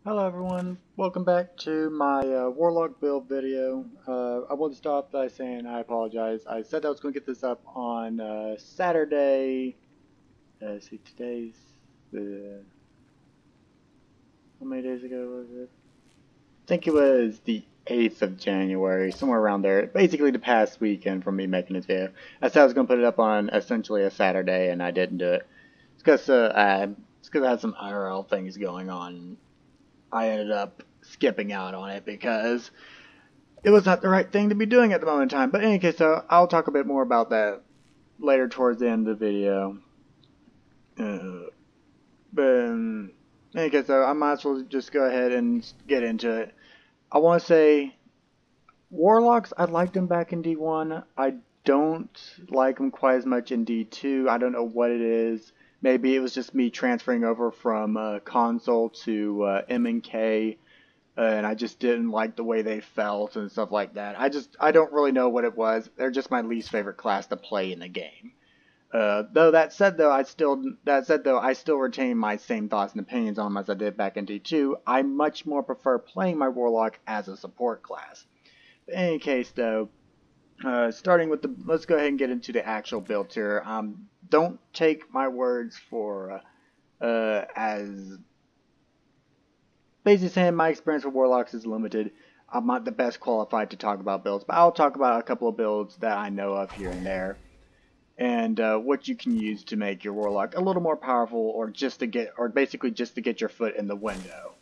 Hello everyone, welcome back to my Warlock build video. I want to start by saying I apologize. I said I was going to get this up on Saturday. See, today's how many days ago was it? I think it was the 8th of January, somewhere around there. Basically the past weekend from me making this video. I said I was going to put it up on essentially a Saturday and I didn't do it. It's because I had some IRL things going on. I ended up skipping out on it because it was not the right thing to be doing at the moment in time. But in any case, I'll talk a bit more about that later towards the end of the video. But in any case, I might as well just go ahead and get into it. I want to say Warlocks, I liked them back in D1. I don't like them quite as much in D2. I don't know what it is. Maybe it was just me transferring over from console to M and K, and I just didn't like the way they felt and stuff like that. I don't really know what it was. They're just my least favorite class to play in the game. That said though, I still retain my same thoughts and opinions on them as I did back in D2. I much more prefer playing my Warlock as a support class. But in any case though, starting with let's go ahead and get into the actual build here. Don't take my words for as basically saying my experience with Warlocks is limited. I'm not the best qualified to talk about builds, but I'll talk about a couple of builds that I know of here and there, and what you can use to make your Warlock a little more powerful, or basically just to get your foot in the window.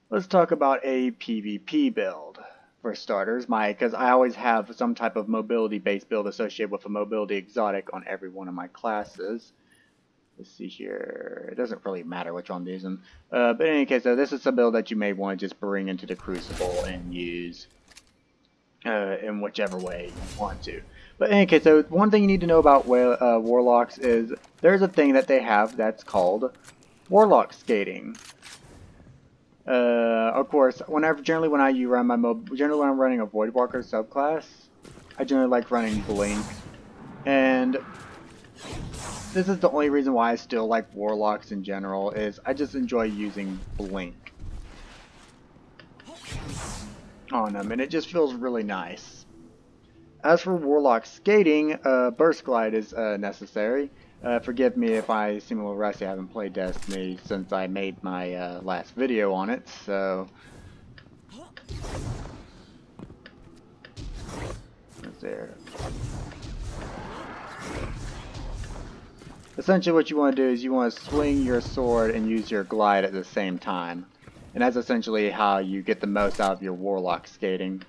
Let's talk about a PvP build. For starters, because I always have some type of mobility-based build associated with a mobility exotic on every one of my classes. Let's see here. It doesn't really matter which one I'm using. But in any case, though, this is a build that you may want to just bring into the Crucible and use in whichever way you want to. But in any case, so one thing you need to know about Warlocks is there's a thing that they have that's called Warlock skating. Of course, generally when I'm running a Voidwalker subclass, I generally like running Blink, and this is the only reason why I still like Warlocks in general, is I just enjoy using Blink on them, and it just feels really nice. As for Warlock skating, Burst Glide is necessary. Forgive me if I seem a little rusty. I haven't played Destiny since I made my last video on it, so there. Essentially what you want to do is you want to swing your sword and use your glide at the same time, and that's essentially how you get the most out of your Warlock skating.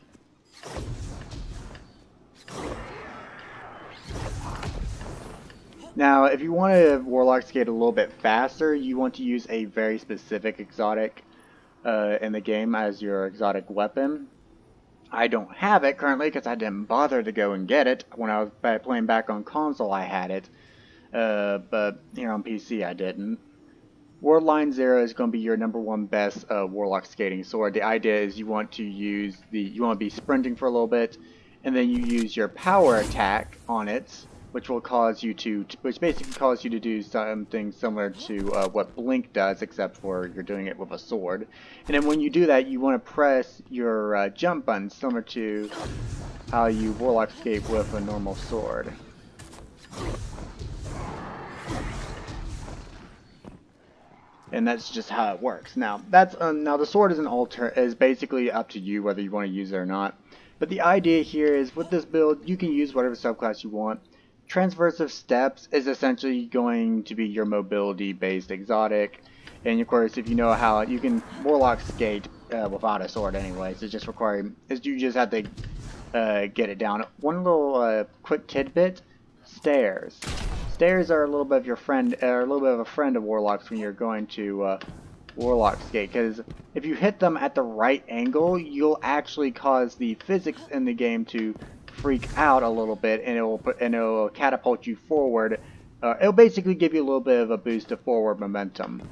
Now, if you want to Warlock skate a little bit faster, you want to use a very specific exotic in the game as your exotic weapon. I don't have it currently because I didn't bother to go and get it. When I was playing back on console, I had it, but here on PC, I didn't. Ward Line 0 is going to be your #1 best Warlock skating sword. The idea is you want to be sprinting for a little bit, and then you use your power attack on it, which basically causes you to do something similar to what Blink does, except for you're doing it with a sword. And then when you do that, you want to press your jump button, similar to how you Warlock skate with a normal sword. And that's just how it works. Now now the sword is basically up to you whether you want to use it or not. But the idea here is with this build, you can use whatever subclass you want. Transversive Steps is essentially going to be your mobility-based exotic, and of course, if you know how you can Warlock skate without a sword, anyways, you just have to get it down. One little quick tidbit: stairs. Stairs are a little bit of your friend, a little bit of a friend of Warlocks when you're going to Warlock skate, because if you hit them at the right angle, you'll actually cause the physics in the game to freak out a little bit, and it'll catapult you forward. It'll basically give you a little bit of a boost of forward momentum.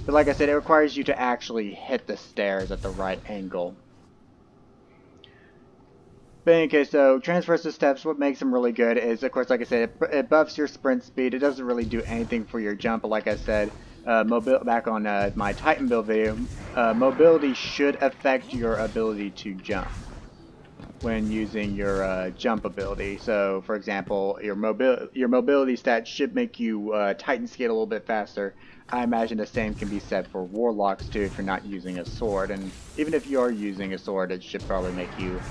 But like I said, it requires you to actually hit the stairs at the right angle. But in any case, so Transversive Steps, what makes them really good is, of course, like I said, it buffs your sprint speed. It doesn't really do anything for your jump, but like I said, back on my Titan build video, mobility should affect your ability to jump when using your jump ability. So, for example, your mobility stats should make you Titan skate a little bit faster. I imagine the same can be said for Warlocks too if you're not using a sword. And even if you are using a sword, it should probably make you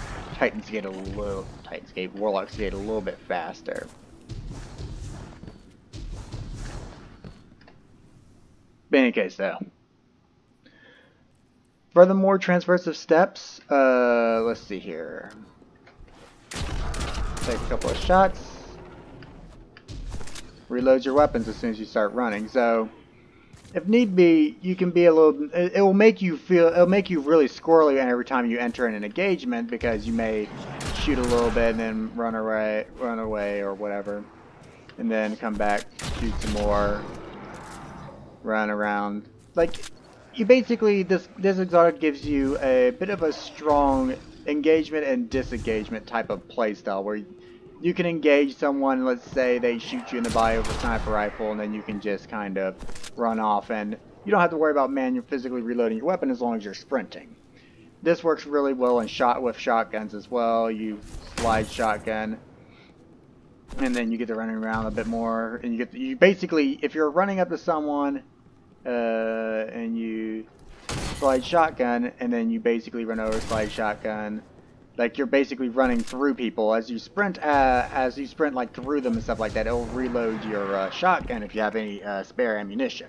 Warlock skate a little bit faster. But in any case, though. Furthermore, transversive steps. Let's see here. Take a couple of shots. Reload your weapons as soon as you start running. So, if need be, you can be a little. It will make you feel. It'll make you really squirrely every time you enter in an engagement because you may shoot a little bit and then run away or whatever, and then come back, shoot some more, run around. Like, you basically this exotic gives you a bit of a strong engagement and disengagement type of playstyle where you can engage someone. Let's say they shoot you in the body with a sniper rifle, and then you can just kind of run off, and you don't have to worry about you're physically reloading your weapon as long as you're sprinting. This works really well in with shotguns as well. You slide shotgun, and then you get to running around a bit more, and you basically, if you're running up to someone and you slide shotgun, and then you basically run over, slide shotgun, like you're basically running through people as you sprint like through them and stuff like that. It'll reload your shotgun if you have any spare ammunition.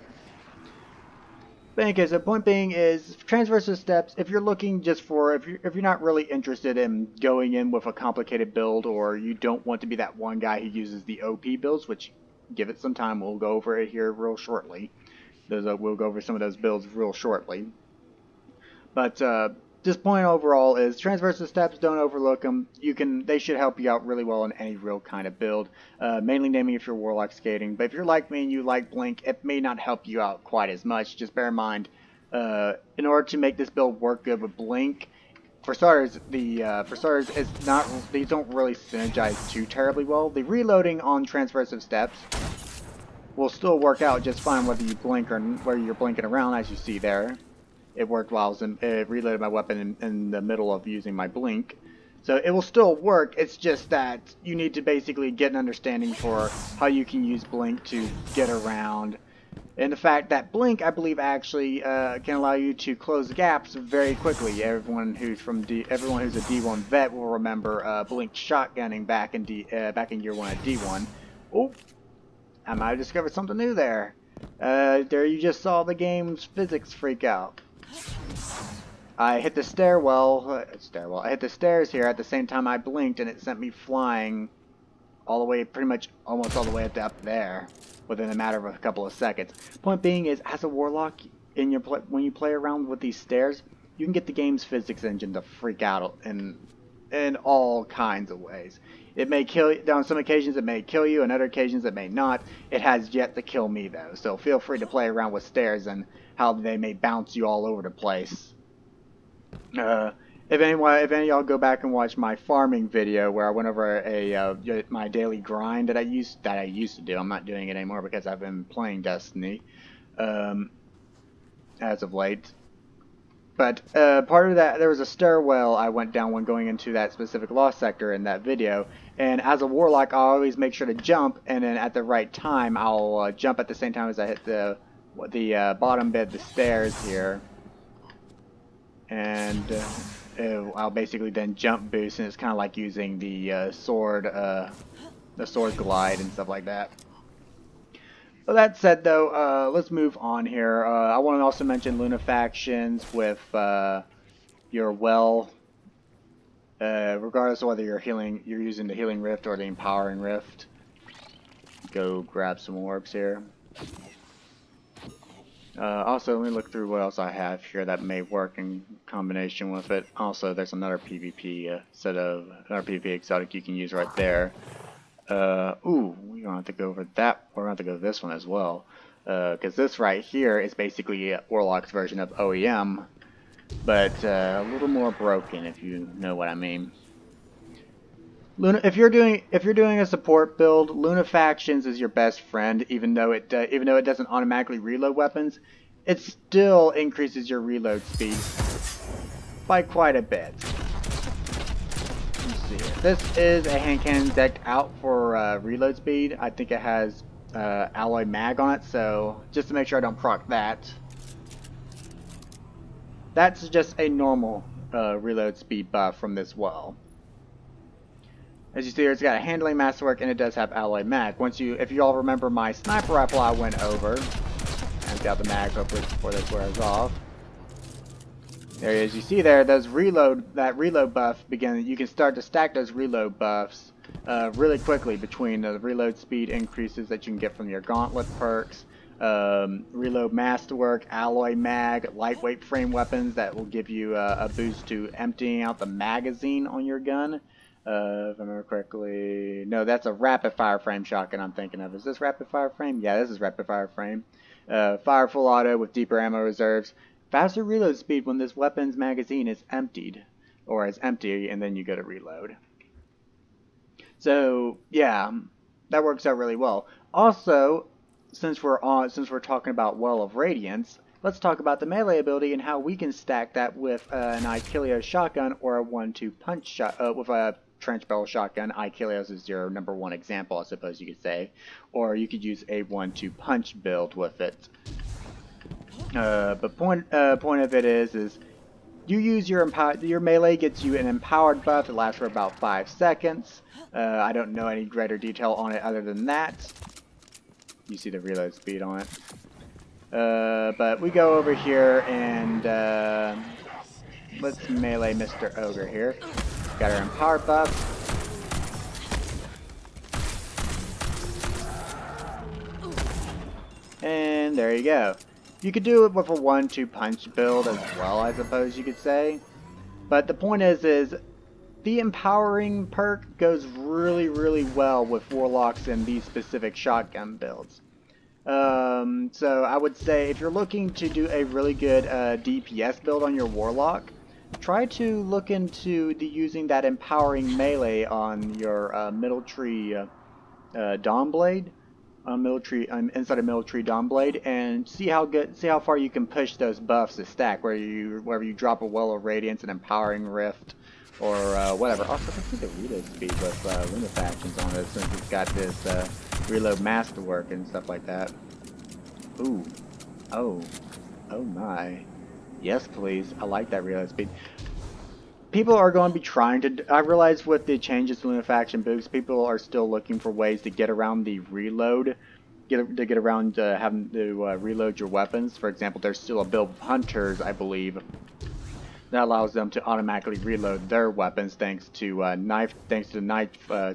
But in any case, the point being is transversive steps. If you're looking just for, if you're not really interested in going in with a complicated build, or you don't want to be that one guy who uses the OP builds, which give it some time, we'll go over it here real shortly. We'll go over some of those builds real shortly. But this point overall is transversive steps. Don't overlook them. They should help you out really well in any real kind of build. Mainly naming if you're Warlock skating. But if you're like me and you like Blink, it may not help you out quite as much. Just bear in mind, in order to make this build work good with Blink, for starters, it's not. These don't really synergize too terribly well. The reloading on transversive steps will still work out just fine whether you blink or whether you're blinking around, as you see there. It worked while I was reloaded my weapon in the middle of using my blink. So it will still work, it's just that you need to basically get an understanding for how you can use blink to get around. And the fact that blink, I believe, actually can allow you to close gaps very quickly. Everyone who's a D1 vet will remember blink shotgunning back in year 1 at D1. Oh, I might have discovered something new there. There you just saw the game's physics freak out. I hit the I hit the stairs here at the same time I blinked, and it sent me flying all the way, pretty much almost all the way up there within a matter of a couple of seconds. Point being is, as a Warlock, when you play around with these stairs, you can get the game's physics engine to freak out in all kinds of ways. It may kill you, on some occasions it may kill you, on other occasions it may not. It has yet to kill me though, so feel free to play around with stairs and how they may bounce you all over the place. If any of y'all go back and watch my farming video where I went over my daily grind that I used to do, I'm not doing it anymore because I've been playing Destiny as of late. But part of that, there was a stairwell I went down when going into that specific lost sector in that video. And as a Warlock, I always make sure to jump, and then at the right time, I'll jump at the same time as I hit the bottom bit of the stairs here. And I'll basically then jump boost, and it's kind of like using the sword glide and stuff like that. Well, that said, though, let's move on here. I want to also mention lunafactions with your well. Regardless of whether you're using the healing rift or the empowering rift. Go grab some orbs here. Also, let me look through what else I have here that may work in combination with it. Also, there's another PvP PvP exotic you can use right there. Ooh, we don't have to go over that. We're going to have to go this one as well. Because this right here is basically Warlock's version of OEM, but a little more broken, if you know what I mean. Luna, if you're doing a support build, Luna Factions is your best friend. Even though it doesn't automatically reload weapons, it still increases your reload speed by quite a bit. Let's see here. This is a hand cannon decked out for reload speed. I think it has alloy mag on it, so just to make sure I don't proc that. That's just a normal reload speed buff from this well. As you see here, it's got a handling masterwork and it does have alloy mag. If you all remember my sniper rifle I went over, empty out the mag hopefully before this wears off. There it is. You see there, that reload buff you can start to stack those reload buffs really quickly between the reload speed increases that you can get from your gauntlet perks, reload masterwork, alloy mag, lightweight frame weapons that will give you a boost to emptying out the magazine on your gun. If I remember correctly, no, that's a rapid fire frame shotgun I'm thinking of. Is this rapid fire frame? Yeah, this is rapid fire frame. Fire full auto with deeper ammo reserves. Faster reload speed when this weapon's magazine is emptied, or is empty, and then you go to reload. So yeah, that works out really well. Also, since we're talking about Well of Radiance, let's talk about the melee ability and how we can stack that with an Icilios shotgun or a 1-2 punch shot with a trench barrel shotgun. Icilios is your #1 example, I suppose you could say, or you could use a 1-2 punch build with it. But point of it is you use your melee gets you an empowered buff. It lasts for about 5 seconds. I don't know any greater detail on it other than that. You see the reload speed on it. But we go over here and let's melee Mr. Ogre here. Got our empowered buff. And there you go. You could do it with a 1-2 punch build as well, I suppose you could say. But the point is the empowering perk goes really, really well with Warlocks and these specific shotgun builds. So I would say if you're looking to do a really good DPS build on your Warlock, try to look into using that empowering melee on your middle tree Dawnblade. Inside a middle tree Dawnblade, and see how far you can push those buffs to stack. Wherever you drop a Well of Radiance, an empowering rift, or whatever. Also, let's see the reload speed with Luna Factions on it, since it's got this reload masterwork and stuff like that. Ooh, oh my, yes please. I like that reload speed. People are going to be trying to. I realize with the changes to Luna Faction boosts, people are still looking for ways to get around the reload, get around having to reload your weapons. For example, there's still a build of hunters, I believe, that allows them to automatically reload their weapons thanks to knife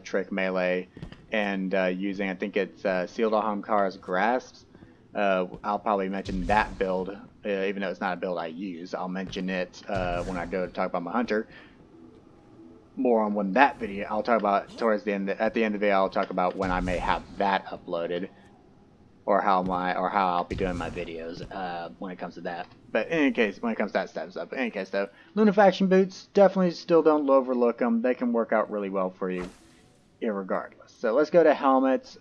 trick melee and using, I think it's Sealed Ahamkara's Grasp. I'll probably mention that build, even though it's not a build I use. I'll mention it when I go to talk about my hunter. More on when that video. I'll talk about towards the end. At the end of the video, I'll talk about when I may have that uploaded, or how I'll be doing my videos when it comes to that. But in any case, when it comes to that stuff. In any case, though, Luna Faction boots definitely still don't overlook them. They can work out really well for you, irregardless. So let's go to helmets.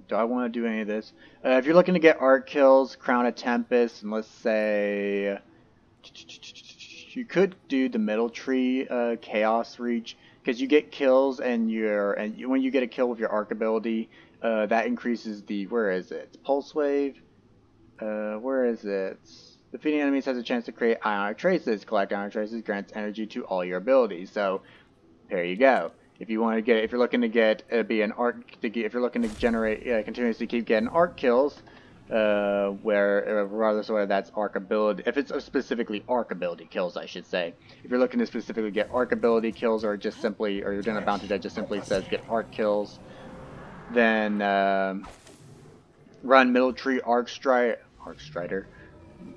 Do I want to do any of this? If you're looking to get art kills, Crown of Tempest, and let's say you could do the middle tree Chaos Reach, because you get kills and when you get a kill with your arc ability, that increases the where is it? Pulse Wave. Where is it? Defeating enemies has a chance to create ionic traces. Collect ionic traces grants energy to all your abilities. So there you go. If you want to get, if you're looking to get if you're looking to generate continuously keep getting arc kills, regardless of whether that's arc ability, if it's specifically arc ability kills, I should say. If you're looking to specifically get arc ability kills, or just simply, or you're doing a bounty that just simply says get arc kills, then run middle tree arc strider.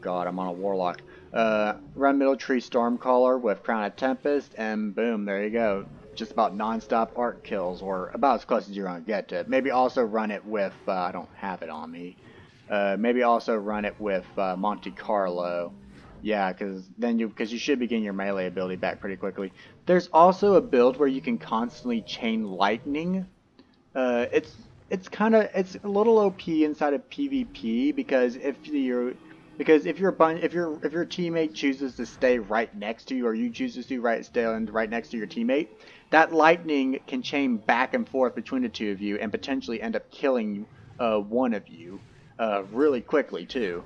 God, I'm on a Warlock. Run middle tree Stormcaller with Crown of Tempest, and boom, there you go. Just about non-stop arc kills, or about as close as you're going to get to it. Maybe also run it with, I don't have it on me, maybe also run it with Monte Carlo. Yeah, because you should be getting your melee ability back pretty quickly. There's also a build where you can constantly chain lightning. It's a little OP inside of PvP because if your teammate chooses to stay right next to you, or you choose to stay right next to your teammate, that lightning can chain back and forth between the two of you and potentially end up killing one of you really quickly too.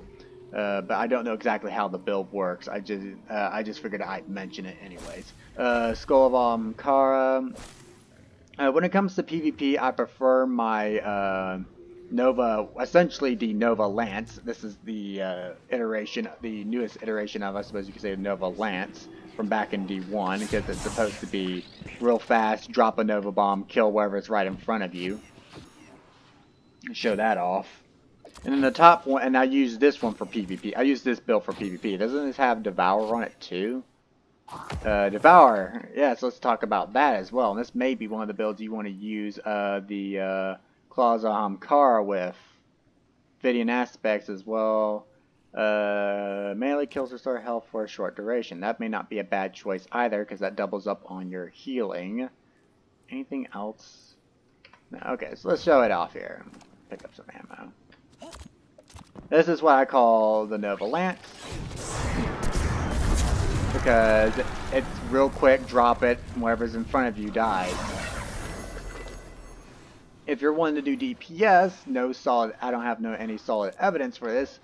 But I don't know exactly how the build works. I just figured I'd mention it anyways. Skull of Ahamkara. When it comes to PvP, I prefer my Nova, essentially the Nova Lance. This is the the newest iteration of, I suppose you could say, the Nova Lance from back in D1, because it's supposed to be real fast, drop a Nova Bomb, kill wherever's right in front of you. Show that off. And then the top one, and I use this one for PvP. I use this build for PvP. Doesn't this have Devour on it too? Devour. Yeah, so let's talk about that as well. And this may be one of the builds you want to use the Claws of Ahamkara with. Fitting aspects as well. Melee kills restore health for a short duration. That may not be a bad choice either, because that doubles up on your healing. Anything else? No, okay, so let's show it off here. Pick up some ammo. This is what I call the Nova Lance, because it's real quick, drop it, whatever's in front of you dies. If you're wanting to do DPS, I don't have any solid evidence for this.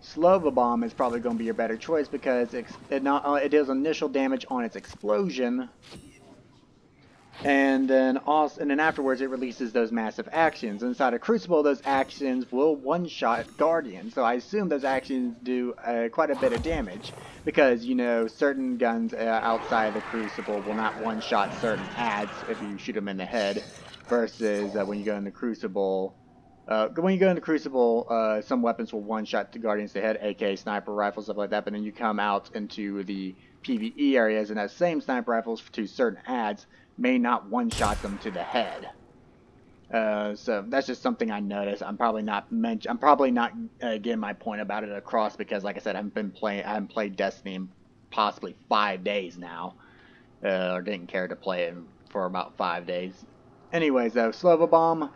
Slova Bomb is probably going to be your better choice, because it deals initial damage on its explosion, and then afterwards it releases those massive actions. Inside of Crucible, those actions will one-shot Guardians, so I assume those actions do quite a bit of damage, because, you know, certain guns outside of the Crucible will not one-shot certain adds if you shoot them in the head, versus when you go in the Crucible. Some weapons will one-shot the Guardians to the head, aka sniper rifles, stuff like that, but then you come out into the PvE areas, and that same sniper rifles to certain adds may not one-shot them to the head. So that's just something I noticed. I'm probably not getting my point about it across, because, like I said, I haven't played Destiny in possibly 5 days now, or didn't care to play it for about 5 days. Anyways, though, Slova Bomb,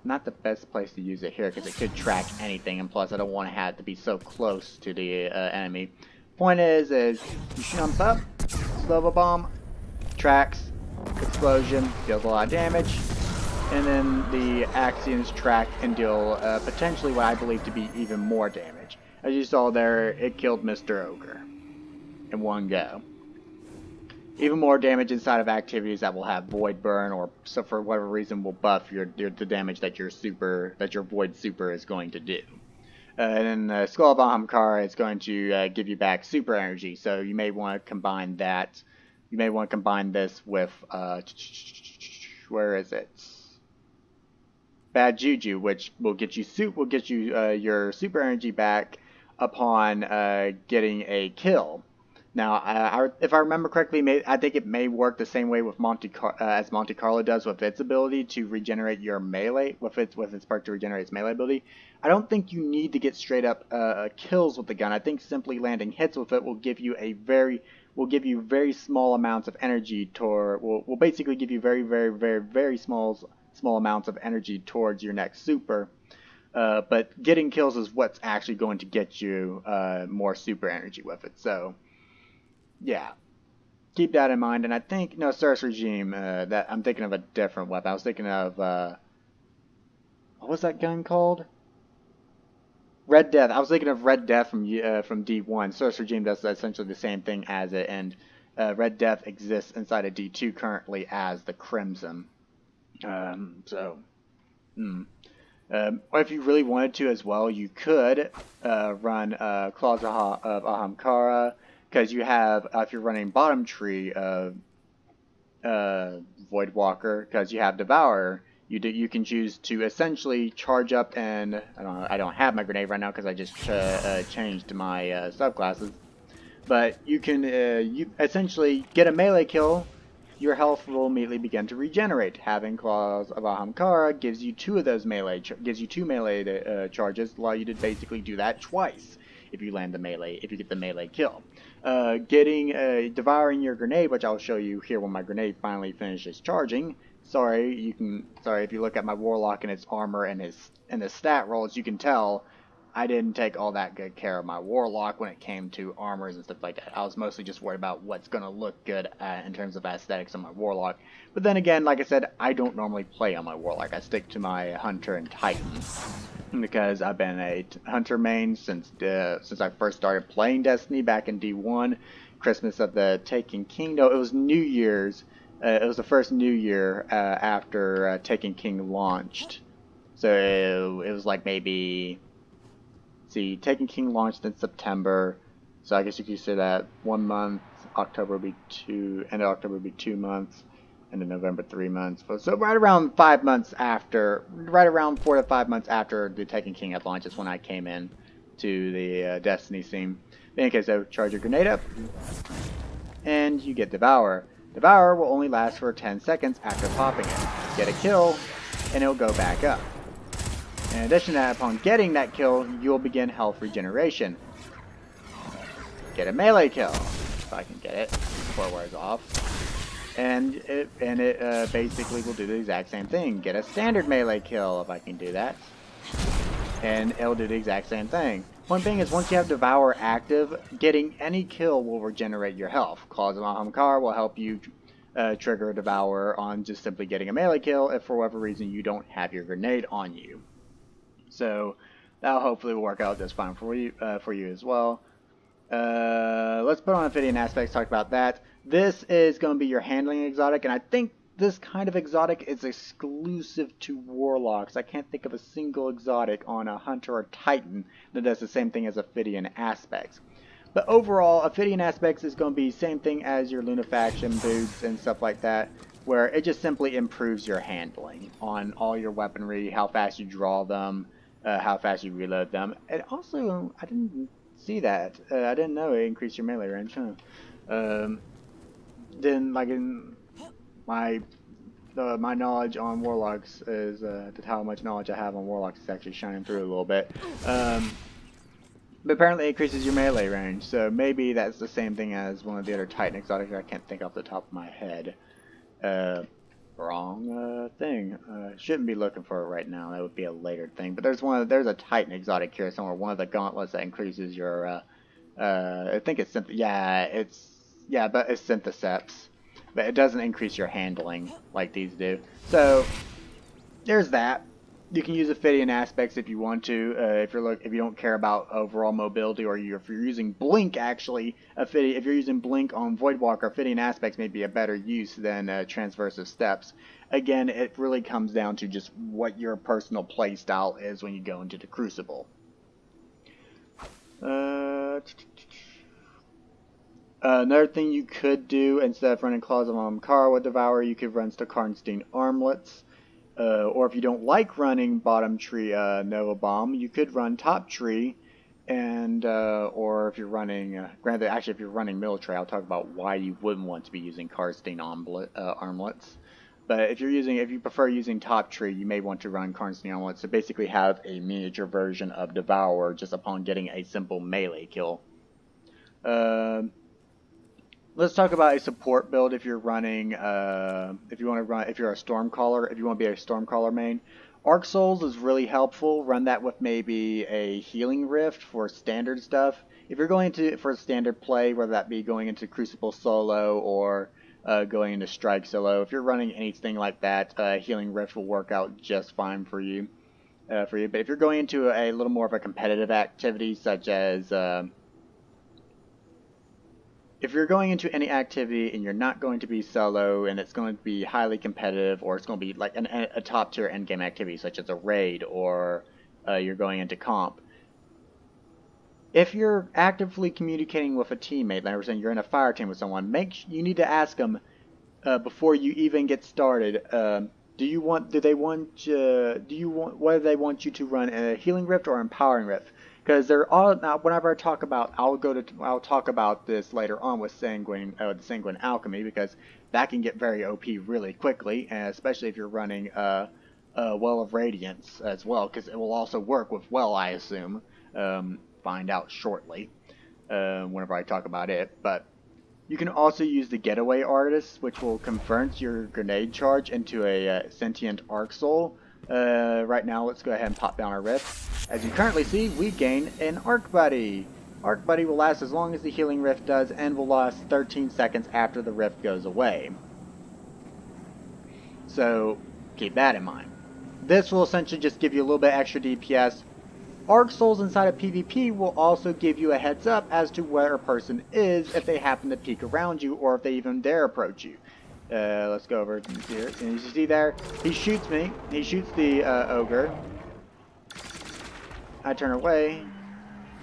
not the best place to use it here, because it could track anything, and plus I don't want to have to be so close to the enemy. Point is you jump up, Slova Bomb, tracks, explosion, deals a lot of damage, and then the actions track and deal potentially what I believe to be even more damage. As you saw there, it killed Mr. Ogre in one go. Even more damage inside of activities that will have Void Burn, or so for whatever reason will buff the damage that your Void Super is going to do. And then Skull of Ahamkara is going to give you back super energy, so you may want to combine that. You may want to combine this with where is it? Bad Juju, which will get you your super energy back upon getting a kill. Now, if I remember correctly, I think it may work the same way with as Monte Carlo does with its ability to regenerate your melee, with its perk to regenerate its melee ability. I don't think you need to get straight up kills with the gun. I think simply landing hits with it will give you very small amounts of energy will basically give you very small amounts of energy towards your next super. But getting kills is what's actually going to get you more super energy with it. So yeah, keep that in mind. And I think, no, Source Regime, that I'm thinking of a different weapon. I was thinking of, what was that gun called? Red Death. I was thinking of Red Death from D1. Source Regime does essentially the same thing as it, and Red Death exists inside of D2 currently as the Crimson. Or if you really wanted to as well, you could run Claws of Ahamkara, because you have, if you're running bottom tree Voidwalker, because you have Devourer, you can choose to essentially charge up, and I don't have my grenade right now because I just changed my subclasses, but you can you essentially get a melee kill. Your health will immediately begin to regenerate. Having Claws of Ahamkara gives you two melee charges, allow you to basically do that twice. if you land the melee, if you get the melee kill. Devouring your grenade, which I'll show you here when my grenade finally finishes charging. Sorry if you look at my Warlock and its armor and the stat rolls, you can tell I didn't take all that good care of my Warlock when it came to armors and stuff like that. I was mostly just worried about what's going to look good in terms of aesthetics on my Warlock. But then again, like I said, I don't normally play on my Warlock. I stick to my Hunter and Titan because I've been a Hunter main since I first started playing Destiny back in D1. Christmas of the Taken King. No, it was New Year's. It was the first New Year after Taken King launched. So it was like maybe... See, Taken King launched in September, so I guess you could say that 1 month, October would be end of October would be 2 months, and then November 3 months. So right around 5 months after, right around 4 to 5 months after the Taken King had launched is when I came in to the Destiny scene. In any case, so charge your grenade up, and you get Devour. Devour will only last for 10 seconds after popping it. Get a kill, and it'll go back up. In addition to that, upon getting that kill, you'll begin health regeneration. Get a melee kill, if I can get it before it wears off. And it basically will do the exact same thing. Get a standard melee kill, if I can do that. And it'll do the exact same thing. One thing is, once you have Devour active, getting any kill will regenerate your health. Claws of Ahamkar will help you trigger a Devour on just simply getting a melee kill if for whatever reason you don't have your grenade on you. So that'll hopefully work out just fine for you as well. Let's put on Ophidian Aspects, talk about that. This is going to be your handling exotic, and I think this kind of exotic is exclusive to Warlocks. I can't think of a single exotic on a Hunter or Titan that does the same thing as Ophidian Aspects. But overall, Ophidian Aspects is going to be the same thing as your Lunafaction boots and stuff like that, where it just simply improves your handling on all your weaponry, how fast you draw them, how fast you reload them. And also, I didn't see that. I didn't know it increased your melee range. Then, like in my knowledge on Warlocks is how much knowledge I have on Warlocks is actually shining through a little bit. But apparently, it increases your melee range. So maybe that's the same thing as one of the other Titan exotics I can't think off the top of my head. Wrong thing. Shouldn't be looking for it right now. That would be a later thing. But there's a Titan exotic here somewhere. One of the gauntlets that increases your. I think it's but it's Syntheseps, but it doesn't increase your handling like these do. So there's that. You can use Ophidian Aspects if you want to. If you don't care about overall mobility, or if you're using Blink, actually, if you're using Blink on Voidwalker, Ophidian Aspects may be a better use than Transversive Steps. Again, it really comes down to just what your personal play style is when you go into the Crucible. Another thing you could do, instead of running Claws of Ahamkar with Devour, you could run Karnstein Armlets. Or if you don't like running bottom tree Nova Bomb, you could run top tree, and or if you're running, granted, actually if you're running military, I'll talk about why you wouldn't want to be using Karnstein Armlets. But if you prefer using top tree, you may want to run Karnstein Armlets to basically have a miniature version of Devour just upon getting a simple melee kill. Let's talk about a support build if you're running, if you're a Stormcaller, if you want to be a Stormcaller main. Arc Souls is really helpful. Run that with maybe a Healing Rift for standard stuff. If you're going for standard play, whether that be going into Crucible solo or going into Strike solo, if you're running anything like that, Healing Rift will work out just fine for you. But if you're going into a little more of a competitive activity, such as if you're going into any activity and you're not going to be solo and it's going to be highly competitive, or it's going to be like a top tier endgame activity such as a raid, or you're going into comp, if you're actively communicating with a teammate, like I was saying, you're in a fire team with someone, you need to ask them before you even get started, whether they want you to run a Healing Rift or Empowering Rift. Because they're all, now whenever I talk about, I'll talk about this later on with the Sanguine Alchemy, because that can get very OP really quickly, and especially if you're running Well of Radiance as well, because it will also work with Well, I assume. find out shortly whenever I talk about it. But you can also use the Getaway Artist, which will convert your grenade charge into a sentient arc soul. Right now, let's go ahead and pop down our rift. As you currently see, we gain an Arc Buddy. Arc Buddy will last as long as the healing rift does and will last 13 seconds after the rift goes away. So keep that in mind. This will essentially just give you a little bit extra DPS. Arc Souls inside of PvP will also give you a heads up as to where a person is if they happen to peek around you or if they even dare approach you. Let's go over here. And as you see there, he shoots me. He shoots the ogre. I turn away.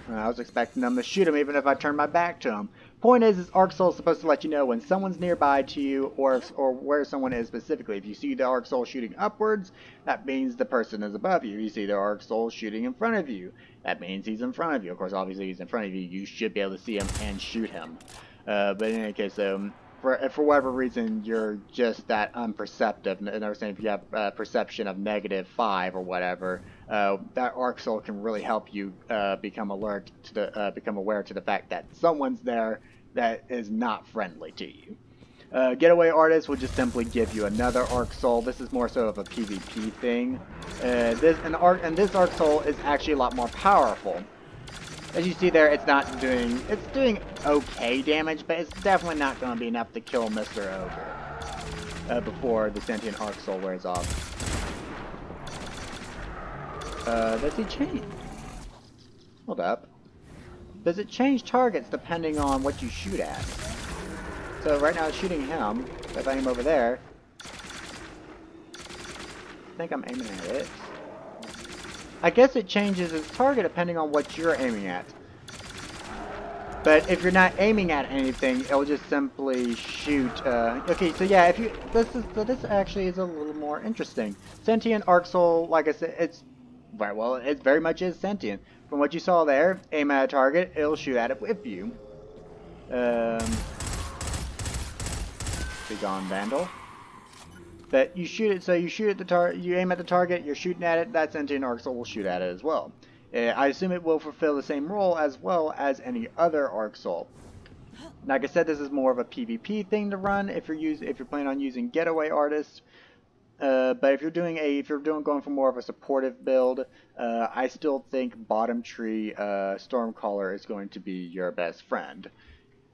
I was expecting them to shoot him even if I turned my back to him. Point is Arc Soul is supposed to let you know when someone's nearby to you or where someone is specifically. If you see the Arc Soul shooting upwards, that means the person is above you. You see the Arc Soul shooting in front of you, that means he's in front of you. Of course, obviously he's in front of you. You should be able to see him and shoot him. But in any case, for whatever reason, you're just that unperceptive. And I was saying if you have a perception of -5 or whatever, that Arc Soul can really help you become aware to the fact that someone's there that is not friendly to you. Getaway Artist will just simply give you another Arc Soul. This is more so of a PvP thing. This Arc Soul is actually a lot more powerful. As you see there, it's doing okay damage, but it's definitely not going to be enough to kill Mr. Ogre before the Sentient Arc Soul wears off. Does he change? Hold up. Does it change targets depending on what you shoot at? So right now it's shooting him. If I aim over there, I think I'm aiming at it. I guess it changes its target depending on what you're aiming at. But if you're not aiming at anything, it'll just simply shoot. Okay, so yeah, this actually is a little more interesting. Sentient Arc Soul, like I said, it very much is sentient. From what you saw there, aim at a target, it'll shoot at it with you. Be gone, Vandal. But you shoot it, so you shoot at the target, you aim at the target, you're shooting at it, that Sentient Arc Soul will shoot at it as well. I assume it will fulfill the same role as well as any other Arc Soul. Like I said, this is more of a PvP thing to run if you're planning on using Getaway Artist. But if you're going for more of a supportive build, I still think Bottom Tree Stormcaller is going to be your best friend.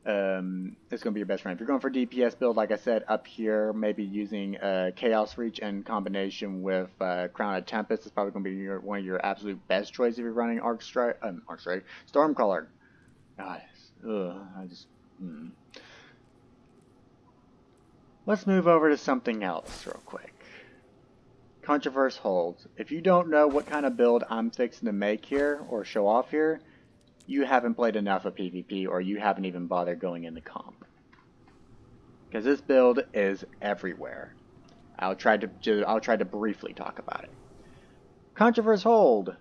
It's going to be your best friend. If you're going for DPS build, like I said, up here, maybe using Chaos Reach in combination with Crown of Tempest is probably going to be one of your absolute best choices if you're running Stormcaller. God, Let's move over to something else real quick. Controverse holds. If you don't know what kind of build I'm fixing to make here or show off here, you haven't played enough of PvP or you haven't even bothered going into comp. Because this build is everywhere. I'll try to briefly talk about it. Controverse hold.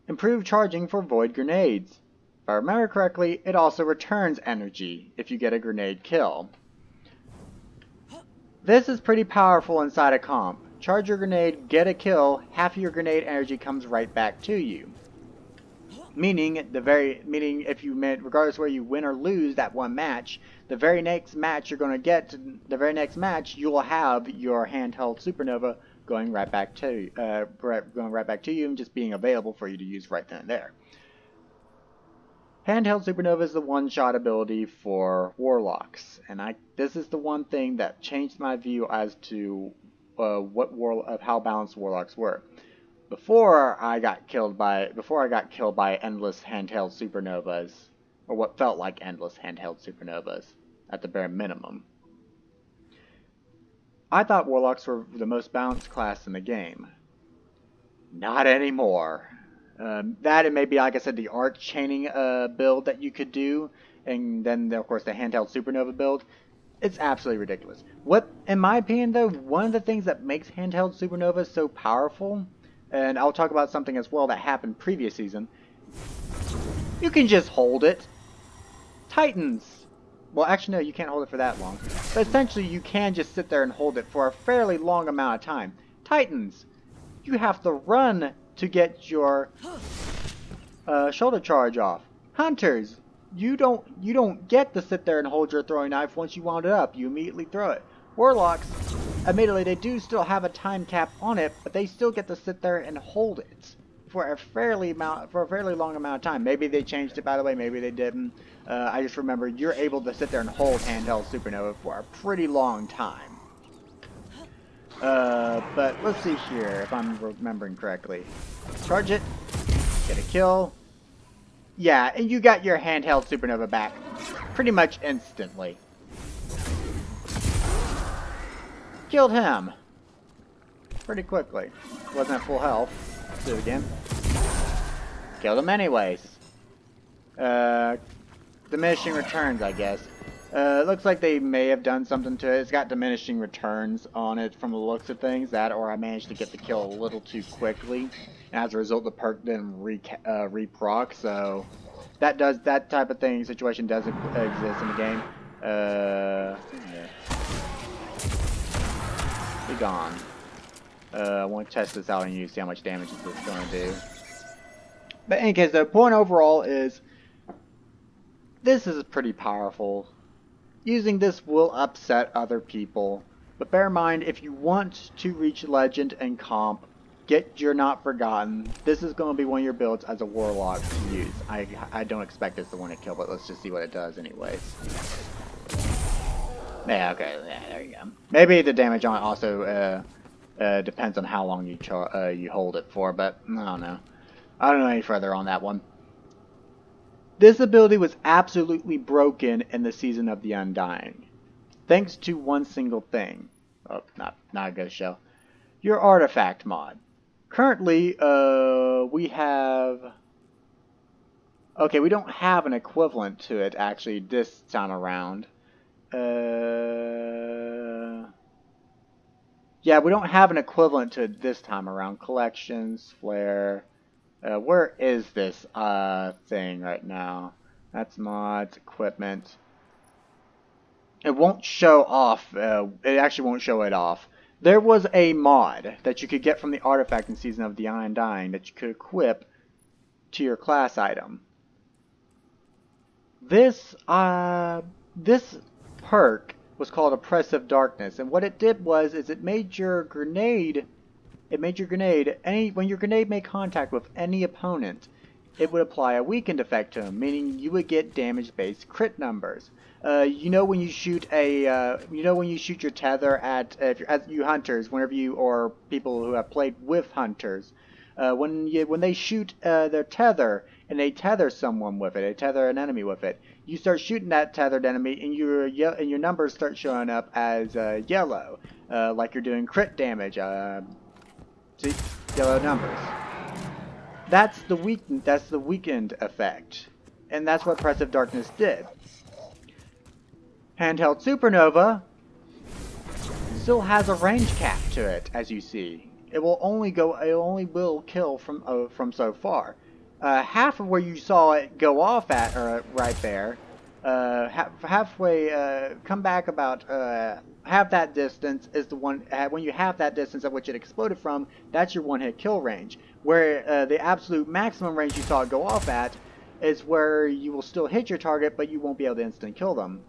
Improved charging for void grenades. If I remember correctly, it also returns energy if you get a grenade kill. This is pretty powerful inside a comp. Charge your grenade, get a kill, half of your grenade energy comes right back to you. Meaning if you regardless where you win or lose that one match, the very next match you will have your handheld supernova going right back to you and just being available for you to use right then and there. Handheld supernova is the one-shot ability for Warlocks, and this is the one thing that changed my view as to how balanced Warlocks were. Before I got killed by endless handheld supernovas, or what felt like endless handheld supernovas, at the bare minimum, I thought Warlocks were the most balanced class in the game. Not anymore. That and maybe, like I said, the arc chaining build that you could do, and then of course the handheld supernova build. It's absolutely ridiculous. In my opinion though, one of the things that makes handheld supernovas so powerful, and I'll talk about something as well that happened previous season, you can just hold it. Titans. Well, actually no, you can't hold it for that long. But essentially you can just sit there and hold it for a fairly long amount of time. Titans. You have to run to get your shoulder charge off. Hunters, you don't get to sit there and hold your throwing knife once you wound it up. You immediately throw it. Warlocks, admittedly, they do still have a time cap on it, but they still get to sit there and hold it for a fairly long amount of time. Maybe they changed it, by the way. Maybe they didn't. I just remember you're able to sit there and hold handheld supernova for a pretty long time. But let's see here if I'm remembering correctly. Charge it, get a kill. Yeah, and you got your handheld supernova back pretty much instantly. Killed him pretty quickly. Wasn't at full health. Let's do it again. Killed him anyways. Diminishing returns, I guess. Looks like they may have done something to it. It's got diminishing returns on it from the looks of things. That, or I managed to get the kill a little too quickly. And as a result, the perk didn't reproc. So that type of thing situation doesn't exist in the game. Yeah. Be gone. I want to test this out on you, see how much damage this is going to do. But in any case, the point overall is this is pretty powerful. Using this will upset other people, but bear in mind, if you want to reach Legend and Comp, get You're Not Forgotten, this is going to be one of your builds as a Warlock to use. I don't expect it's the one to kill, but let's just see what it does anyways. Yeah, okay, yeah, there you go. Maybe the damage on it also depends on how long you hold it for, but I don't know. I don't know any further on that one. This ability was absolutely broken in the Season of the Undying, thanks to one single thing. Oh, not a good show. Your artifact mod. Currently, we have... Okay, we don't have an equivalent to it, actually, this time around. Yeah, we don't have an equivalent to it this time around. Collections, Flare... where is this thing right now? That's mods, equipment. It won't show off. It actually won't show it off. There was a mod that you could get from the artifact in Season of the Undying that you could equip to your class item. This perk was called Oppressive Darkness, and what it did was it made your grenade. When your grenade made contact with any opponent, it would apply a weakened effect to them, meaning you would get damage-based crit numbers. You know when you shoot your tether at you hunters, whenever you or people who have played with hunters, when they shoot their tether and they tether someone with it, they tether an enemy with it, you start shooting that tethered enemy and your numbers start showing up as yellow, like you're doing crit damage. See, yellow numbers. That's the weakened effect, and that's what Oppressive Darkness did. Handheld Supernova still has a range cap to it, as you see. It only will kill from so far. Half of where you saw it go off at, right there, halfway, come back about half that distance is the one. When you have that distance at which it exploded from, that's your one-hit kill range. Where the absolute maximum range you saw it go off at is where you will still hit your target, but you won't be able to instant kill them.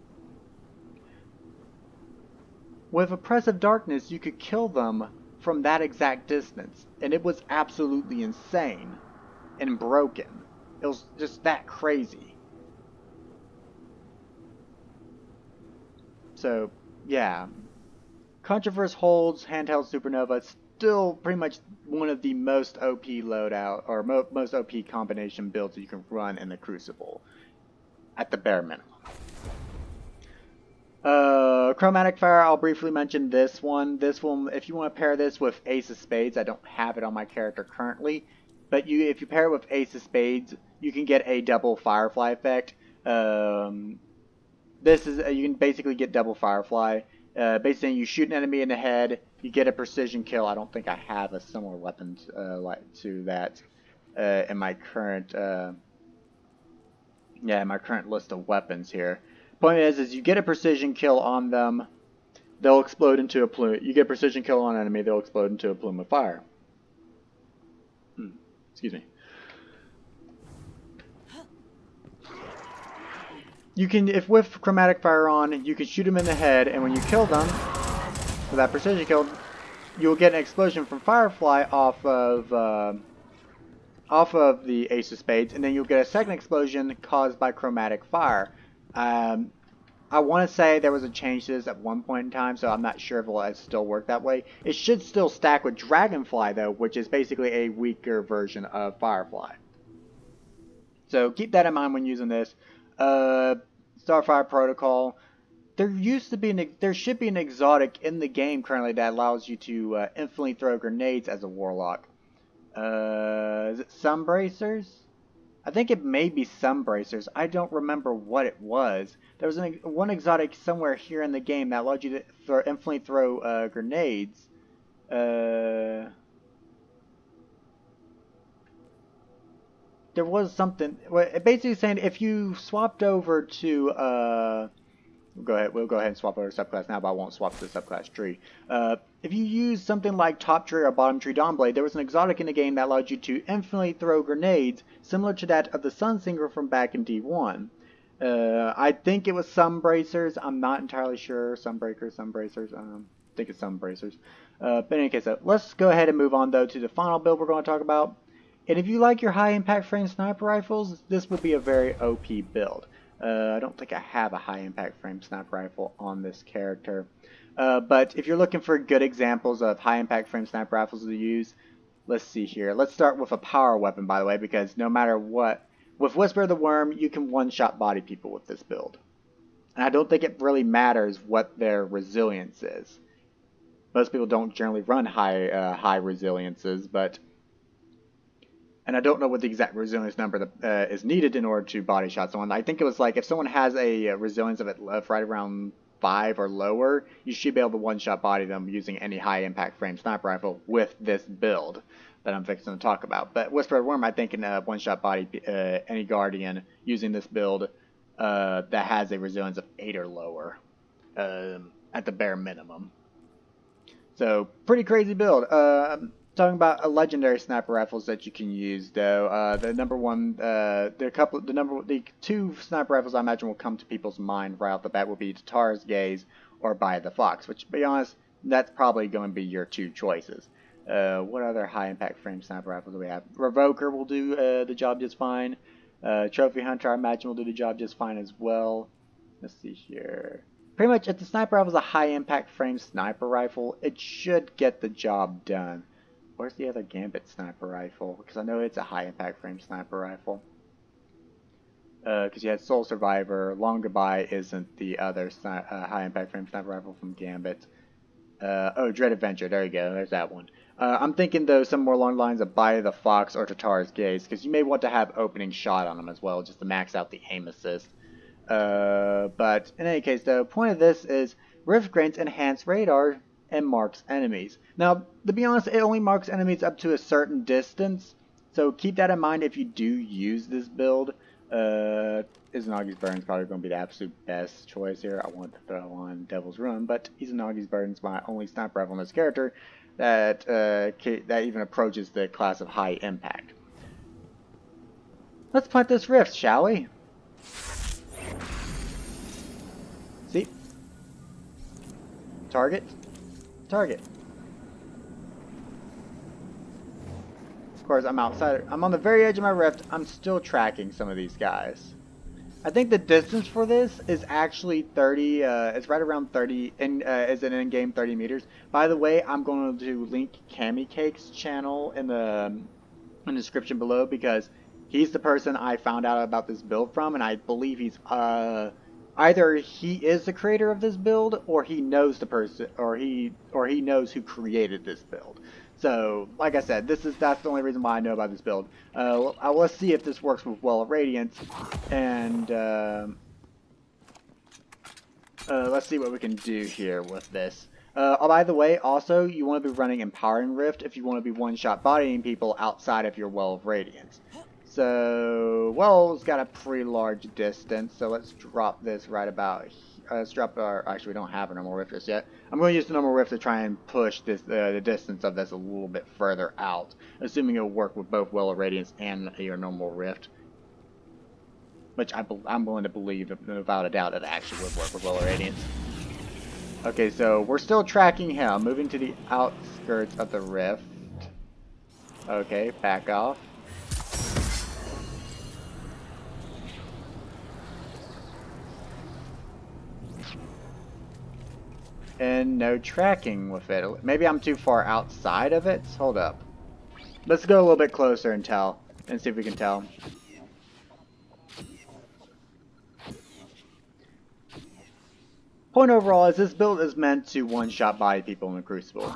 With Oppressive Darkness, you could kill them from that exact distance, and it was absolutely insane and broken. It was just that crazy. So, yeah. Controverse holds Handheld Supernova. It's still pretty much one of the most OP loadout, or most OP combination builds you can run in the Crucible, at the bare minimum. Chromatic Fire, I'll briefly mention this one. This one, if you want to pair this with Ace of Spades, I don't have it on my character currently, but if you pair it with Ace of Spades, you can get a double Firefly effect. You can basically get double Firefly. Basically, you shoot an enemy in the head, you get a precision kill. I don't think I have a similar weapon to that in my current list of weapons here. Point is you get a precision kill on them, they'll explode into a plume. You get a precision kill on an enemy, they'll explode into a plume of fire. Excuse me. you can, if with chromatic fire on, you can shoot them in the head, and when you kill them, with that precision kill, you'll get an explosion from Firefly off of the Ace of Spades, and then you'll get a second explosion caused by chromatic fire. I want to say there was a change to this at one point in time, so I'm not sure if it'll still work that way. It should still stack with Dragonfly, though, which is basically a weaker version of Firefly. So keep that in mind when using this. Starfire Protocol. There should be an exotic in the game currently that allows you to instantly throw grenades as a Warlock. Is it Sunbracers? I think it may be Sunbracers. I don't remember what it was. There was one exotic somewhere here in the game that allowed you to instantly throw grenades. There was something. Well, basically saying if you swapped over to we'll go ahead and swap over to subclass now, but I won't swap to the subclass tree. If you use something like top tree or bottom tree Dawnblade, there was an exotic in the game that allowed you to infinitely throw grenades, similar to that of the Sunsinger from back in D1. I think it was Sunbracers. I'm not entirely sure. Sunbracers. I think it's Sunbracers. But in any case, let's go ahead and move on though to the final build we're going to talk about. And if you like your high impact frame sniper rifles, this would be a very OP build. I don't think I have a high impact frame sniper rifle on this character. But if you're looking for good examples of high impact frame sniper rifles to use, let's see here. Let's start with a power weapon, by the way, because no matter what, with Whisper of the Worm, you can one-shot body people with this build. And I don't think it really matters what their resilience is. Most people don't generally run high resiliences, but... And I don't know what the exact resilience number that is needed in order to body shot someone. I think it was like if someone has a resilience of right around 5 or lower, you should be able to one-shot body them using any high-impact frame sniper rifle with this build that I'm fixing to talk about. But Whisper of the Worm, I think, can one-shot body any Guardian using this build that has a resilience of 8 or lower at the bare minimum. So, pretty crazy build. Talking about legendary sniper rifles that you can use, though, the two sniper rifles I imagine will come to people's mind right off the bat will be Tatar's Gaze or By the Fox, which, to be honest, that's probably going to be your two choices. What other high impact frame sniper rifles do we have? Revoker will do the job just fine. Trophy Hunter, I imagine, will do the job just fine as well. Let's see here. Pretty much, if the sniper rifle is a high impact frame sniper rifle, it should get the job done. Where's the other Gambit sniper rifle? Because I know it's a high impact frame sniper rifle. Because you had Soul Survivor. Long Goodbye isn't the other high impact frame sniper rifle from Gambit. Oh, Dread Adventure. There you go. There's that one. I'm thinking though some more along the lines of By the Fox or Tatar's Gaze, because you may want to have opening shot on them as well, just to max out the aim assist. But in any case, the point of this is Rift grants enhanced radar and marks enemies. Now, to be honest, it only marks enemies up to a certain distance, so keep that in mind if you do use this build. Izanagi's Burn is probably going to be the absolute best choice here. I want to throw on Devil's Ruin, but Izanagi's Burn is my only sniper rifle on this character that even approaches the class of high impact. Let's plant this rift, shall we? See? Target. Target. Of course, I'm outside. I'm on the very edge of my rift. I'm still tracking some of these guys. I think the distance for this is actually 30. It's right around 30. And is an in-game 30 meters. By the way, I'm going to link Camicake's channel in the description below, because he's the person I found out about this build from, and I believe he's either he is the creator of this build, or he knows the person, or he knows who created this build. So, like I said, that's the only reason why I know about this build. Let's see if this works with Well of Radiance, and let's see what we can do here with this. Oh, by the way, also, you want to be running Empowering Rift if you want to be one-shot bodying people outside of your Well of Radiance. So, Well's got a pretty large distance, so let's drop this right about here. Let's drop our, actually we don't have a normal rift just yet. I'm going to use the normal rift to try and push this the distance of this a little bit further out, assuming it'll work with both Well of Radiance and your normal rift. which I'm willing to believe without a doubt it actually would work with Will of Radiance. Okay, so we're still tracking him, moving to the outskirts of the rift. Okay, back off. And no tracking with it. Maybe I'm too far outside of it? Hold up. Let's go a little bit closer and see if we can tell. Point overall is this build is meant to one-shot body people in the Crucible.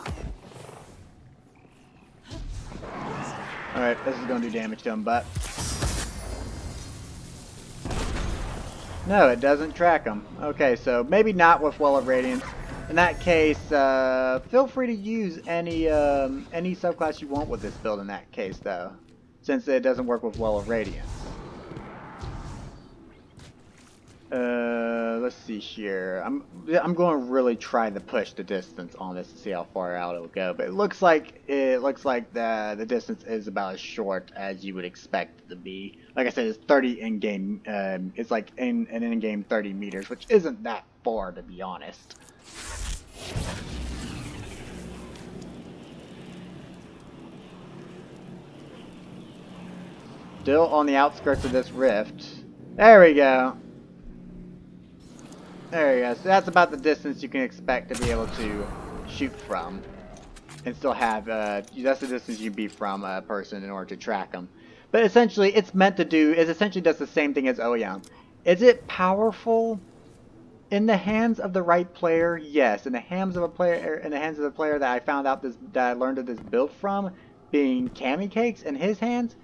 Alright, this is going to do damage to him, but... No, it doesn't track him. Okay, so maybe not with Well of Radiance. In that case, feel free to use any subclass you want with this build in that case, though. Since it doesn't work with Well of Radiance. Let's see here. I'm going to really try to push the distance on this to see how far out it'll go. But it looks like the distance is about as short as you would expect it to be. Like I said, it's 30 in-game. It's like an in-game 30 meters, which isn't that far to be honest. Still on the outskirts of this rift. There we go. There you go. So that's about the distance you can expect to be able to shoot from. And still have, that's the distance you can be from a person in order to track them. But essentially, it's meant to do, it essentially does the same thing as Ouyang. Is it powerful? In the hands of the right player, yes. In the hands of the player that I found out that I learned of this build from, being Kamikakes, in his hands,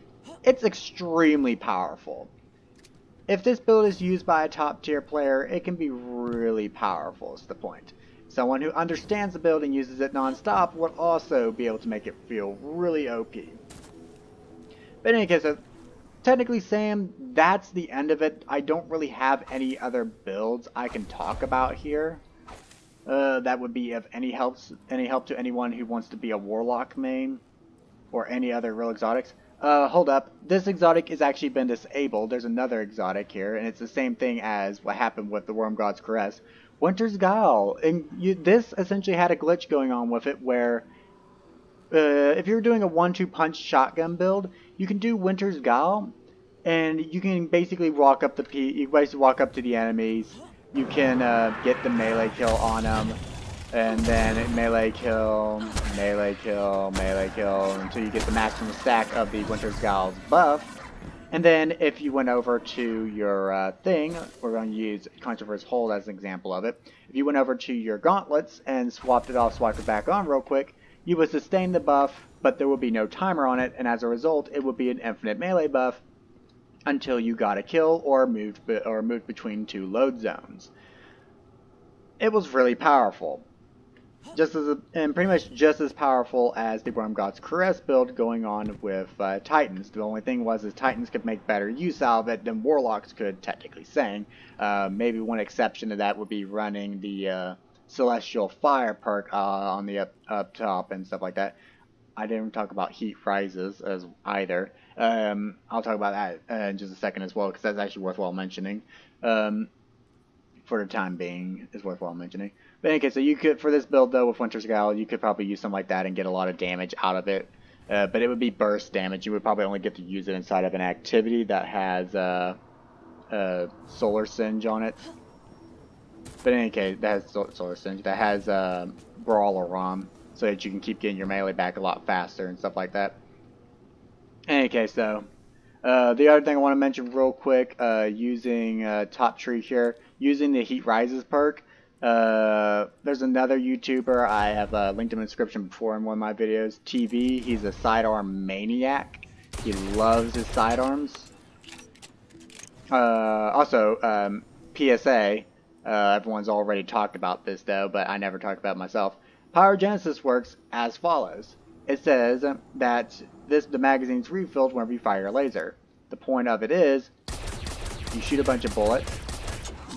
it's extremely powerful. If this build is used by a top tier player, it can be really powerful, is the point. Someone who understands the build and uses it non-stop would also be able to make it feel really OP. But in any case, technically, Sam, that's the end of it. I don't really have any other builds I can talk about here. That would be of any help to anyone who wants to be a Warlock main or any other real exotics. Hold up. This exotic has actually been disabled. There's another exotic here, and it's the same thing as what happened with the Worm God's Caress. Winter's Guile. And this essentially had a glitch going on with it where if you're doing a 1-2 punch shotgun build, you can do Winter's Guile, and you can basically walk up to the enemies. You can get the melee kill on them, and then melee kill, melee kill, melee kill, until you get the maximum stack of the Winter's Guile's buff. And then if you went over to your thing, we're going to use Controverse Hold as an example of it. If you went over to your gauntlets and swapped it back on real quick, you would sustain the buff, but there would be no timer on it, and as a result, it would be an infinite melee buff until you got a kill or moved between two load zones. It was really powerful. And pretty much just as powerful as the Worm God's Caress build going on with Titans. The only thing was Titans could make better use out of it than Warlocks could, technically saying. Maybe one exception to that would be running the Celestial Fire perk on the up top and stuff like that. I didn't talk about Heat Rises as either. I'll talk about that in just a second as well, because that's actually worthwhile mentioning. For the time being, is worthwhile mentioning. But in any case, so you could, for this build though, with Winter's Guile, you could probably use something like that and get a lot of damage out of it. But it would be burst damage. You would probably only get to use it inside of an activity that has Solar Singe on it. But in any case, that has Solar Singe. That has Brawler ROM, so that you can keep getting your melee back a lot faster and stuff like that. In any case, though, the other thing I want to mention real quick, using Top Tree here, using the Heat Rises perk. There's another YouTuber, I have linked him in the description before in one of my videos, TV. He's a sidearm maniac. He loves his sidearms. Also, PSA, everyone's already talked about this though, but I never talked about it myself. Pyrogenesis works as follows. It says that the magazine's refilled whenever you fire a laser. The point of it is, you shoot a bunch of bullets,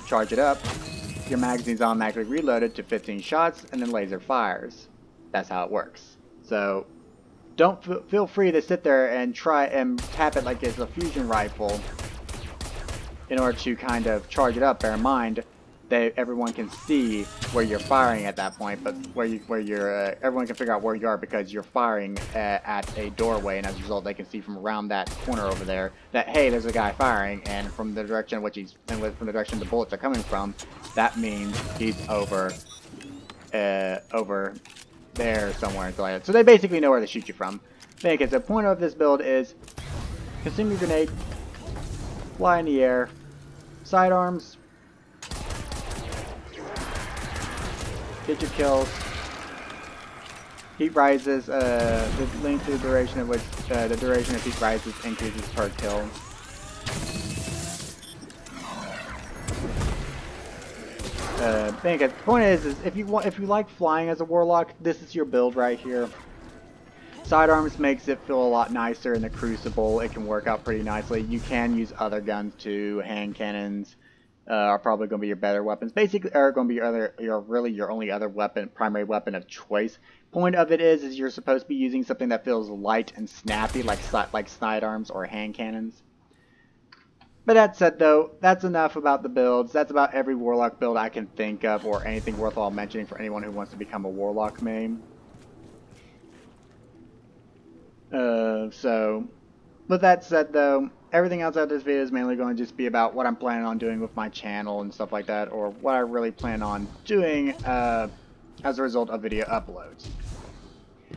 charge it up, your magazine's automatically reloaded to 15 shots, and then laser fires. That's how it works. So, don't feel free to sit there and try and tap it like it's a fusion rifle in order to kind of charge it up, bear in mind that everyone can see where you're firing at that point, but everyone can figure out where you are because you're firing at a doorway, and as a result, they can see from around that corner over there that, hey, there's a guy firing, and from the direction from the direction the bullets are coming from, that means he's over there somewhere and stuff like that. So they basically know where to shoot you from. Okay, the point of this build is consume your grenade, fly in the air, sidearms, get your kills. Heat rises, the length of the duration of which the duration of heat rises increases per kill. The point is if you like flying as a warlock, this is your build right here. Sidearms makes it feel a lot nicer in the Crucible. It can work out pretty nicely. You can use other guns too. Hand cannons are probably going to be your better weapons. Basically, are going to be your only other weapon, primary weapon of choice. Point of it is you're supposed to be using something that feels light and snappy, like sidearms or hand cannons. But that said, though, that's enough about the builds. That's about every warlock build I can think of, or anything worthwhile mentioning for anyone who wants to become a warlock main. With that said, though, everything else out of this video is mainly going to just be about what I'm planning on doing with my channel and stuff like that, or what I really plan on doing as a result of video uploads.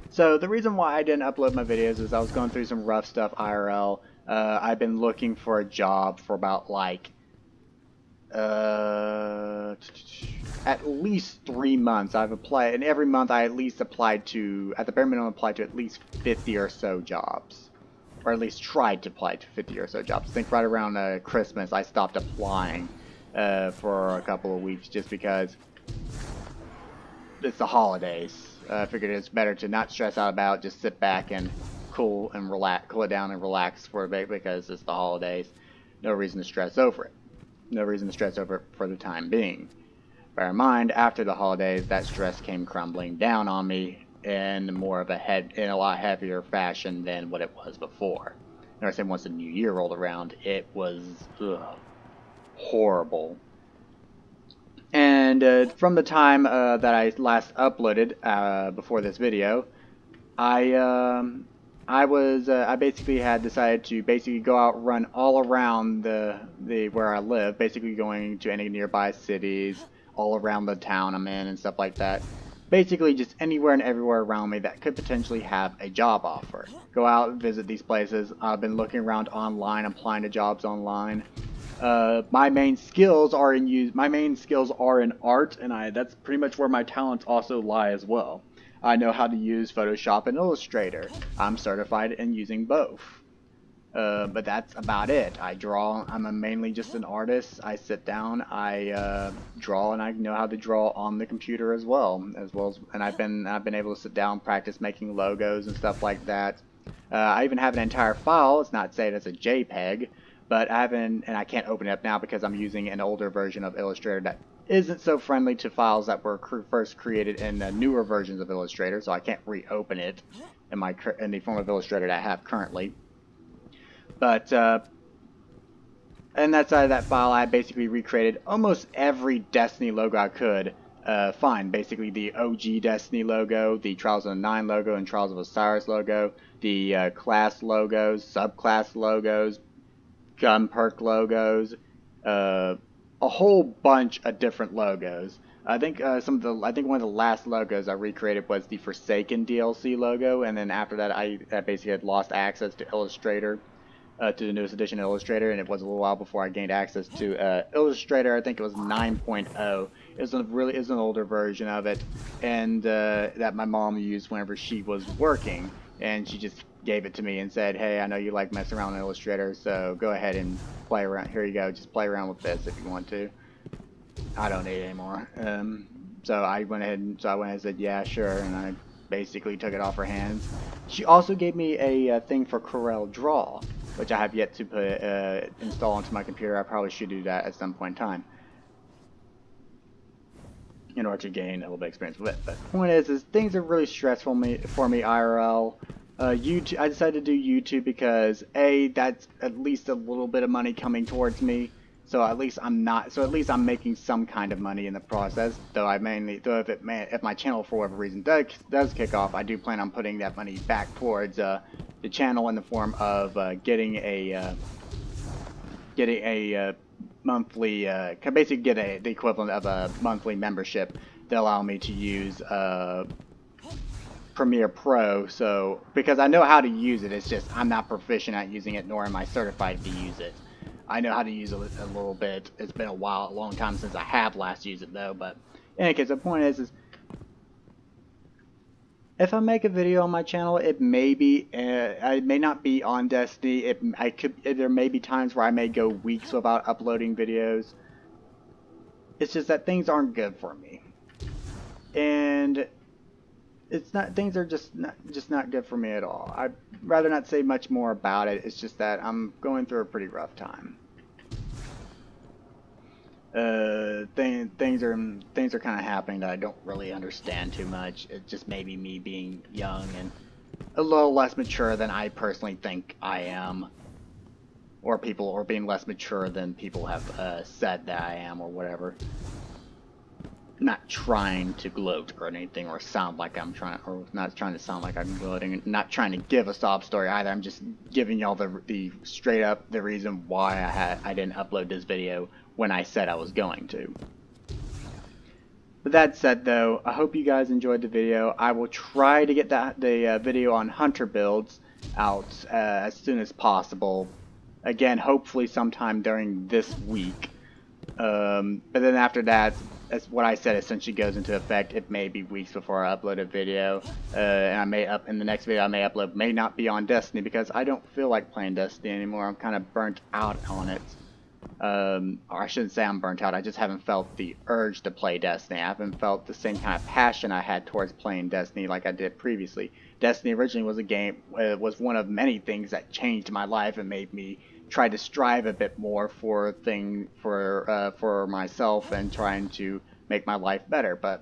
So the reason why I didn't upload my videos is I was going through some rough stuff IRL. I've been looking for a job for about like at least 3 months. I've applied, and every month I at least applied to, at the bare minimum, applied to at least 50 or so jobs. Or at least tried to apply to 50 or so jobs. I think right around Christmas I stopped applying for a couple of weeks just because it's the holidays. I figured it's better to not stress out about it, just sit back and cool it down and relax for a bit because it's the holidays. No reason to stress over it. No reason to stress over it for the time being. Bear in mind, after the holidays, that stress came crumbling down on me in a lot heavier fashion than what it was before. And I said once the new year rolled around, it was horrible. And from the time that I last uploaded before this video, I basically had decided to go out, run all around where I live, basically going to any nearby cities, all around the town I'm in and stuff like that. Basically just anywhere and everywhere around me that could potentially have a job offer. Go out and visit these places. I've been looking around online, applying to jobs online. My main skills are in art, and that's pretty much where my talents also lie as well. I know how to use Photoshop and Illustrator. I'm certified in using both. But that's about it. I draw. I'm mainly just an artist. I sit down, I draw, and I know how to draw on the computer as well. And I've been able to sit down, practice making logos and stuff like that. I even have an entire file. It's not saying it's a JPEG, but and I can't open it up now because I'm using an older version of Illustrator that isn't so friendly to files that were first created in the newer versions of Illustrator, so I can't reopen it in the form of Illustrator that I have currently. But and that side of that file, I basically recreated almost every Destiny logo I could find. Basically the OG Destiny logo, the Trials of the Nine logo, and Trials of Osiris logo, the class logos, subclass logos, gun perk logos, a whole bunch of different logos. I think one of the last logos I recreated was the Forsaken DLC logo, and then after that I basically had lost access to Illustrator, to the newest edition of Illustrator, and it was a little while before I gained access to Illustrator. I think it was 9.0. It was an older version of it, and that my mom used whenever she was working, and she just gave it to me and said, hey, I know you like messing around in Illustrator, so go ahead and play around. Here you go, just play around with this if you want to. I don't need it anymore. So I went ahead and said, yeah, sure, and I basically took it off her hands. She also gave me a thing for Corel Draw, which I have yet to install onto my computer. I probably should do that at some point in time in order to gain a little bit of experience with it. But the point is things are really stressful for me IRL. YouTube, I decided to do YouTube because A, that's at least a little bit of money coming towards me. So at least I'm not. So at least I'm making some kind of money in the process. Though if my channel for whatever reason does kick off, I do plan on putting that money back towards the channel in the form of getting a monthly, basically get the equivalent of a monthly membership that allow me to use Premiere Pro. So because I know how to use it, it's just I'm not proficient at using it, nor am I certified to use it. I know how to use it a little bit. It's been a long time since I have last used it though. But in any case, the point is if I make a video on my channel, it may be, I may not be on Destiny. There may be times where I may go weeks without uploading videos. It's just that things aren't good for me, and things are just not good for me at all. I'd rather not say much more about it. It's just that I'm going through a pretty rough time. Things are kind of happening that I don't really understand too much. It just may be me being young and a little less mature than I personally think I am, or being less mature than people have said that I am, or whatever. Not trying to gloat or anything, or sound like I'm trying, or not trying to sound like I'm gloating, not trying to give a sob story either. I'm just giving y'all the straight up the reason why I didn't upload this video when I said I was going to. But that said though, I hope you guys enjoyed the video. I will try to get the video on hunter builds out as soon as possible. Again, hopefully sometime during this week. But then after that, as what I said essentially goes into effect. It may be weeks before I upload a video, and in the next video I may upload may not be on Destiny because I don't feel like playing Destiny anymore. I'm kind of burnt out on it. Or I shouldn't say I'm burnt out. I just haven't felt the urge to play Destiny. I haven't felt the same kind of passion I had towards playing Destiny like I did previously. Destiny originally was a game, was one of many things that changed my life and made me try to strive a bit more for myself and trying to make my life better. But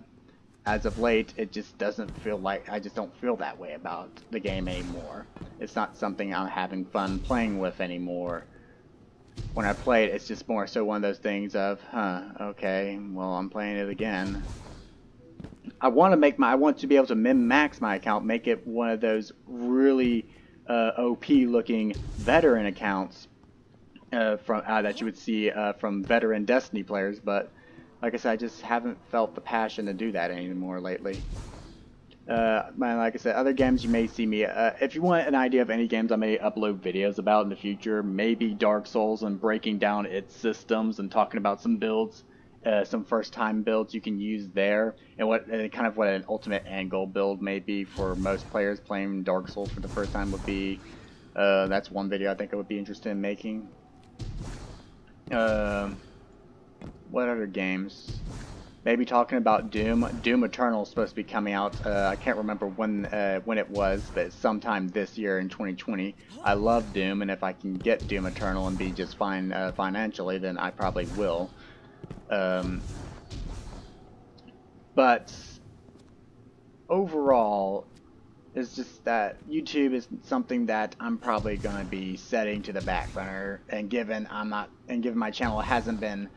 as of late, it just doesn't feel like, I just don't feel that way about the game anymore. It's not something I'm having fun playing with anymore. When I play it, it's just more so one of those things of, okay, well, I'm playing it again. I want to be able to min-max my account, make it one of those really OP looking veteran accounts that you would see from veteran Destiny players, but like I said, I just haven't felt the passion to do that anymore lately. Like I said, other games you may see me, if you want an idea of any games I may upload videos about in the future, maybe Dark Souls and breaking down its systems and talking about some builds, some first time builds you can use there, and kind of what an ultimate end goal build may be for most players playing Dark Souls for the first time would be. That's one video I think I would be interested in making. What other games? Maybe talking about Doom. Doom Eternal is supposed to be coming out. I can't remember when it was, but sometime this year in 2020. I love Doom, and if I can get Doom Eternal and be just fine financially, then I probably will. But overall, it's just that YouTube is something that I'm probably going to be setting to the back burner. And given my channel hasn't been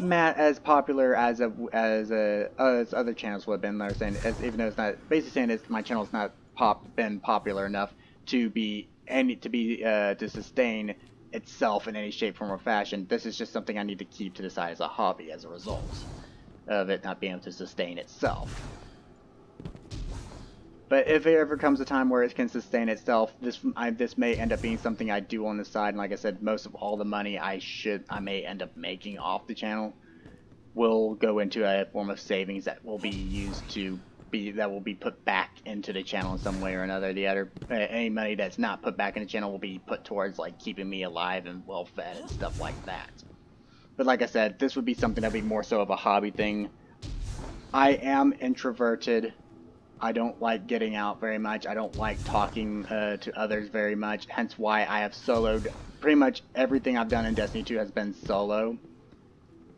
as popular as other channels would have been, they're saying, even though it's not, basically saying my channel's not been popular enough to sustain itself in any shape, form, or fashion. This is just something I need to keep to the side as a hobby as a result of it not being able to sustain itself. But if it ever comes a time where it can sustain itself, this may end up being something I do on the side. And like I said, most of all the money I may end up making off the channel will go into a form of savings that will be used that will be put back into the channel in some way or another. Any money that's not put back in the channel will be put towards like keeping me alive and well fed and stuff like that. But like I said, this would be something that would be more so of a hobby thing. I am introverted. I don't like getting out very much. I don't like talking to others very much. Hence why I have soloed. Pretty much everything I've done in Destiny 2 has been solo.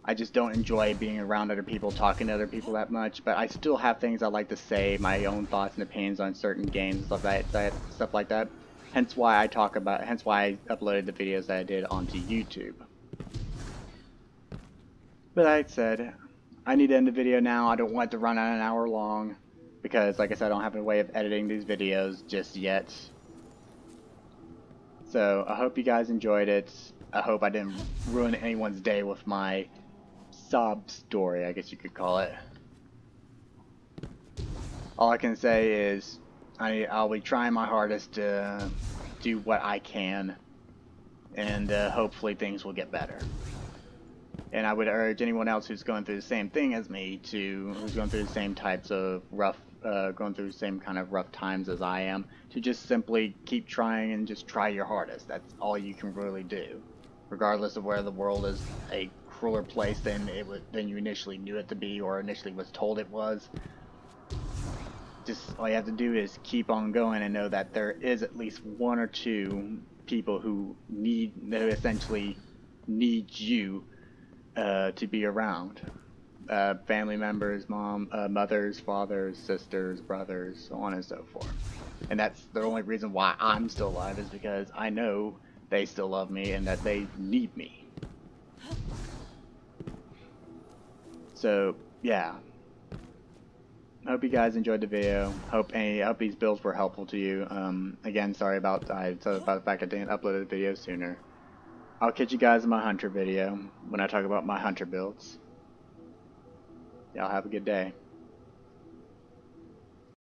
I just don't enjoy being around other people, talking to other people that much. But I still have things I like to say, my own thoughts and opinions on certain games, stuff like that. Hence why I uploaded the videos that I did onto YouTube. But like I said, I need to end the video now. I don't want it to run on an hour long because, like I said, I don't have a way of editing these videos just yet. So I hope you guys enjoyed it. I hope I didn't ruin anyone's day with my sob story, I guess you could call it. All I can say is I'll be trying my hardest to do what I can, and hopefully things will get better. And I would urge anyone else who's going through the same thing as me who's going through the same types of going through the same kind of rough times as I am, to just simply keep trying and just try your hardest. That's all you can really do, regardless of whether the world is a crueler place than you initially knew it to be or initially was told it was. Just all you have to do is keep on going and know that there is at least one or two people who essentially need you to be around. Family members, mothers, fathers, sisters, brothers, so on and so forth. And that's the only reason why I'm still alive, is because I know they still love me and that they need me. So yeah, I hope you guys enjoyed the video. Hope these builds were helpful to you. Again, sorry about the fact I didn't upload the video sooner. I'll catch you guys in my hunter video when I talk about my hunter builds. Y'all have a good day.